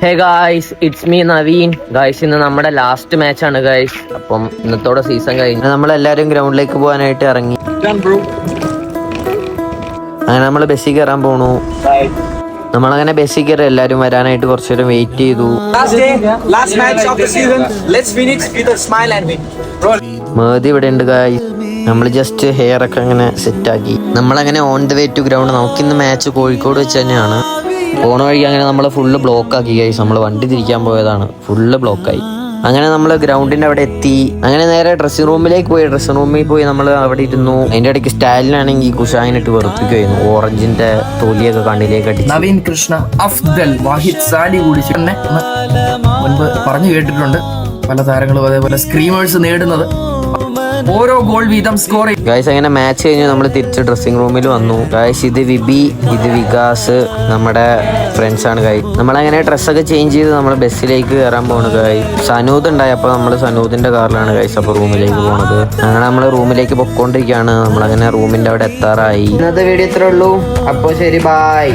Hey guys, it's me Naveen. Guys, ഇന്ന് നമ്മുടെ last match ആണ് ഗായ്സ്. അപ്പം ഇന്നത്തോടെ സീസൺ കഴിഞ്ഞു. നമ്മളെല്ലാരും ഗ്രൗണ്ടിലേക്ക് പോകാനായിട്ട് ഇറങ്ങി. അങ്ങനെ നമ്മൾ ബസ്സിൽ കയറാൻ പോണു. നമ്മളങ്ങനെ ബസ്സിൽ കയറി എല്ലാരും വരാനായിട്ട് കുറച്ചു നേരം വെയിറ്റ് ചെയ്തു. മേതി ഇവിടെ ഉണ്ട് ഗായ്സ്. നമ്മൾ ജസ്റ്റ് ഹെയർ ഒക്കെ അങ്ങനെ സെറ്റ് ആക്കി നമ്മളങ്ങനെ on the way to ground. നമുക്കിന്ന് മാച്ച് കോഴിക്കോട് വെച്ച് തന്നെയാണ്. പോണ വഴി അങ്ങനെ നമ്മൾ ഫുള്ള് ബ്ലോക്ക് ആക്കി ഗൈസ്. നമ്മൾ വണ്ടി തിരിക്കാൻ പോയതാണ്, ഫുള്ള് ബ്ലോക്കായി. അങ്ങനെ നമ്മൾ ഗ്രൗണ്ടിന്റെ അവിടെ എത്തി. അങ്ങനെ നേരെ ഡ്രസ്സിംഗ് റൂമിലേക്ക് പോയി. ഡ്രസ്സിംഗ് റൂമിൽ പോയി നമ്മൾ അവിടെ ഇരുന്നു. അതിന്റെ ഇടയ്ക്ക് സ്റ്റാലിനാണെങ്കിൽ കുഷാങ്ങിട്ട് വെറുപ്പിക്കുമായിരുന്നു. ഓറഞ്ചിന്റെ തോലിയൊക്കെ കണ്ണിലേക്ക് അടിച്ചു. നവീൻ കൃഷ്ണ, അഫ്ദൽ, വാഹിദ് സാലി കൂടി മുൻപ് പറഞ്ഞു കേട്ടിട്ടുണ്ട്. പല താരങ്ങളും അതേപോലെ സ്ക്രീമേഴ്സ് നേടുന്നത് ഓരോ ഗോൾ വീതം സ്കോർ. ഗൈസ്, അങ്ങനെ മാച്ച് കഴിഞ്ഞ് നമ്മൾ തിരിച്ച് ഡ്രസ്സിംഗ് റൂമിൽ വന്നു. ഗൈസ്, ഇത് വിബി, ഇത് വികാസ്, നമ്മുടെ ഫ്രണ്ട്സ് ആണ്. ഗൈസ്, നമ്മളങ്ങനെ ഡ്രസ്സൊക്കെ ചേഞ്ച് ചെയ്ത് നമ്മൾ ബസ്സിലേക്ക് കയറാൻ പോണത്. ഗൈസ്, സനൂദ് ഉണ്ടായി. അപ്പോൾ നമ്മൾ സനൂദിന്റെ കാറിലാണ് ഗൈസ് അപ്പോൾ റൂമിലേക്ക് പോണത്. അങ്ങനെ നമ്മൾ റൂമിലേക്ക് പൊക്കോണ്ടിരിക്കുകയാണ്. നമ്മളങ്ങനെ റൂമിന്റെ അവിടെ എത്താറായി. ഇന്നത്തെ വീഡിയോ ഇത്രേ ഉള്ളൂ. അപ്പോൾ ശരി, ബൈ.